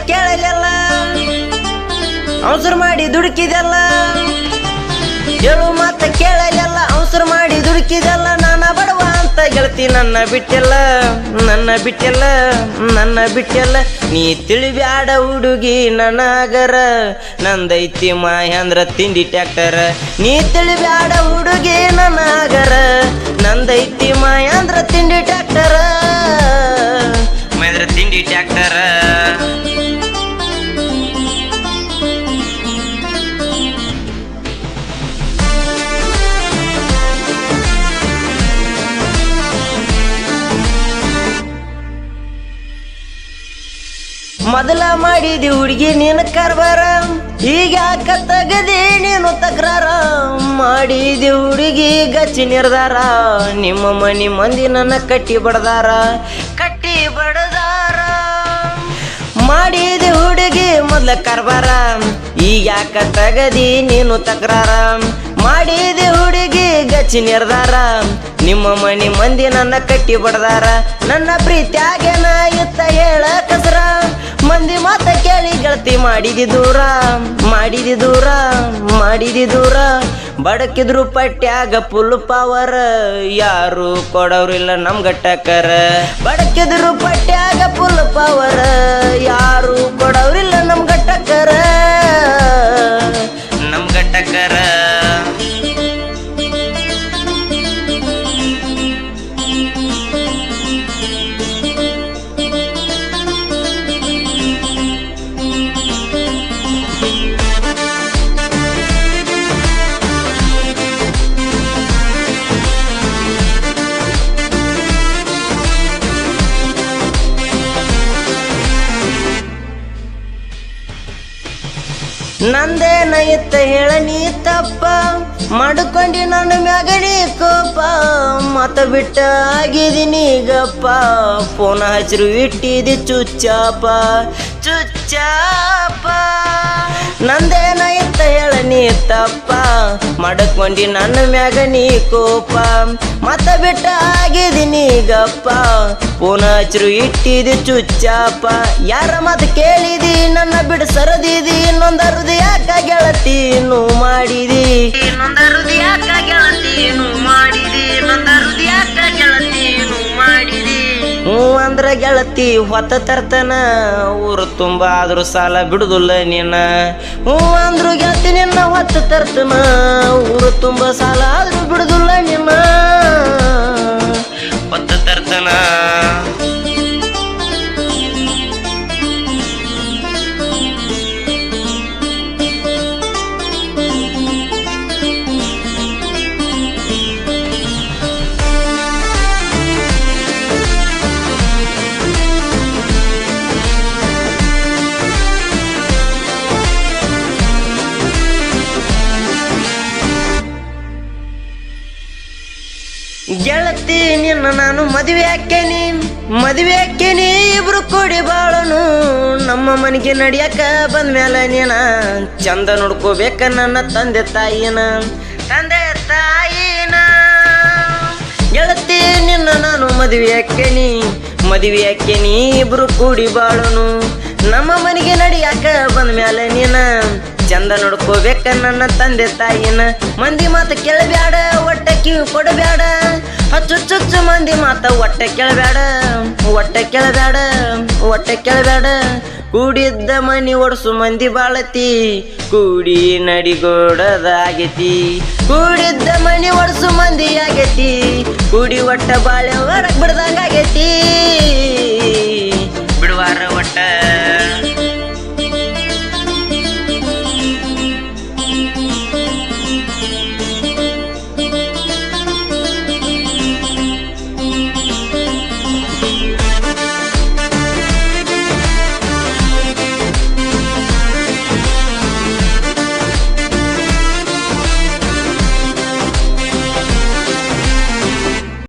ಕೇಳಲಿಲ್ಲ ಅವಸರ ಮಾಡಿ ದುಡುಕಿದೆಲ್ಲ ಹೇಳು ಮಾತ ಕೇಳಲಿಲ್ಲ ಅವಸರ ಮಾಡಿ ದುಡುಕಿದೆಲ್ಲ ನಾನ ಬಡವ ಅಂತ ಗೆಳತಿ ನನ್ನ ಬಿಟ್ಟೆಲ್ಲ ನೀ ತಿಳಿಬ್ಯಾಡ ಹುಡುಗಿ ನನಗರ ನಂದೈತಿ ಮಹೇಂದ್ರ ತಿಂಡಿ ಟ್ಯಾಕ್ಟರ್ ನೀ ತಿಳಿಬ್ಯಾಡ ಹುಡುಗಿ ನನಗರ ನಂದೈತಿ ಮಹೇಂದ್ರ ತಿಂಡಿ ಟ್ಯಾಕ್ಟರ್ ಮಹೇಂದ್ರ ತಿಂಡಿ ಟ್ಯಾಕ್ಟರ್ ಮೊದಲ ಮಾಡಿದಿ ಹುಡುಗಿ ನೀನು ಕಾರ್ಬಾರ ಈಗ ಯಾಕ ತಗದಿ ನೀನು ತಕರಾರ ಮಾಡಿದಿ ಹುಡುಗಿ ಗಚ್ಚಿ ನಿರ್ದಾರ ನಿಮ್ಮ ಮನಿ ಮಂದಿ ನನ್ನ ಕಟ್ಟಿ ಬಡದಾರ ಮಾಡಿದಿ ಹುಡುಗಿ ಮೊದಲ ಕಾರ್ಬಾರ ಈಗ ಯಾಕ ತಗದಿ ನೀನು ತಕರಾರ ಮಾಡಿದಿ ಹುಡುಗಿ ಗಚ್ಚಿ ನಿರ್ದಾರ ನಿಮ್ಮ ಮನಿ ಮಂದಿ ನನ್ನ ಕಟ್ಟಿ ಬಡದಾರ ನನ್ನ ಪ್ರೀತ್ಯಾಗೇನ ಇತ್ತ ಹೇಳ ಕಸರ ಮಂದಿ ಮಾತ ಕೇಳಿ ಗೆಳತಿ ಮಾಡಿದಿ ದೂರ ಬಡಕಿದ್ರು ಪಟ್ಯಾಗ ಫುಲ್ ಪವರ್ ಯಾರು ಕೊಡವ್ರಿಲ್ಲ ನಮ್ ಗಟ್ಟಕರ ಬಡಕಿದ್ರು ಪಟ್ಯಾಗ ಫುಲ್ ಪವರ್ ಯಾರು ಕೊಡವ್ರಿಲ್ಲ ನಮ್ ಗಟ್ಟಕರ ನಂದೇನ ಇತ್ತ ಹೇಳ ನೀ ತಪ್ಪ ಮಾಡ್ಕೊಂಡಿ ನನ್ನ ಮ್ಯಾಗಣಿ ಕೋಪ ಮತ ಬಿಟ್ಟ ಆಗಿದೀನಿ ಗಪ್ಪ ಫೋನ ಹಚ್ಚಿರು ಇಟ್ಟಿದಿ ಚುಚ್ಚಾಪ ನಂದೇನ ಇತ್ತ ಹೇಳ ನೀ ತಪ್ಪ ಮಾಡ್ಕೊಂಡಿ ನನ್ನ ಮ್ಯಾಗಣಿ ಕೋಪ ಮತ ಬಿಟ್ಟ ಆಗಿದೀನಿ ಗಪ್ಪ ಫೋನ ಹಚ್ಚಿರು ಇಟ್ಟಿದಿ ಚುಚ್ಚಾಪ ಯಾರ ಮಾತು ಕೇಳಿದಿ ನನ್ನ ಬಿಡು ಸರದಿದಿ ಇನ್ನೊಂದರುದು ಯಾಕ ಗೆಳತಿ ಮಾಡಿದಿ ಹ್ಞೂ ಅಂದ್ರ ಗೆಳತಿ ಹೊತ್ತ ತರ್ತನ ಊರು ತುಂಬ ಆದ್ರೂ ಸಾಲ ಬಿಡುದಿಲ್ಲ ನೀನ ಹ್ಞೂ ಅಂದ್ರು ಗೆಳತಿ ನಿನ್ನ ಹೊತ್ತ ತರ್ತನ ಊರು ತುಂಬ ಸಾಲ ಆದ್ರೂ ಬಿಡುದಿಲ್ಲ ನಿನ್ನ ಹೊತ್ತ ತರ್ತನ ಗೆಳತಿ ನಿನ್ನ ನಾನು ಮದುವೆ ಹಾಕೇನಿ ಇಬ್ರು ಕೂಡಿ ಬಾಳನು ನಮ್ಮ ಮನೆಗೆ ನಡಿಯಕ ಬಂದ್ಮೇಲೆ ನೀನ ಚಂದ ನೋಡ್ಕೋಬೇಕ ನನ್ನ ತಂದೆ ತಾಯಿನ ಗೆಳತಿ ನಿನ್ನ ನಾನು ಮದುವೆ ಹಾಕೇನಿ ಇಬ್ರು ಕೂಡಿ ಬಾಳನು ನಮ್ಮ ಮನೆಗೆ ನಡಿಯಾಕ ಬಂದ್ಮೇಲೆ ನೀನ ಚಂದ ನೋಡ್ಕೋಬೇಕ ನನ್ನ ತಂದೆ ತಾಯಿನ ಮಂದಿ ಮಾತ ಕೇಳಬ್ಯಾಡ ಒಟ್ಟ ಕಿವಿ ಕೊಡಬ್ಯಾಡ ಹಚ್ಚುಚ್ಚು ಮಂದಿ ಮಾತ ಒಟ್ಟ ಕೇಳಬ್ಯಾಡ ಕೂಡಿದ್ದ ಮನಿ ಒಡ್ಸು ಮಂದಿ ಬಾಳತಿ ಕೂಡಿ ನಡಿಗೋಡದಾಗೈತಿ ಕೂಡಿದ್ದ ಮನಿ ಒಡ್ಸು ಮಂದಿ ಆಗೈತಿ ಕೂಡಿ ಒಟ್ಟ ಬಾಳೆ ಹೊರಗ್ ಬಿಡ್ದಂಗಾಗೈತಿ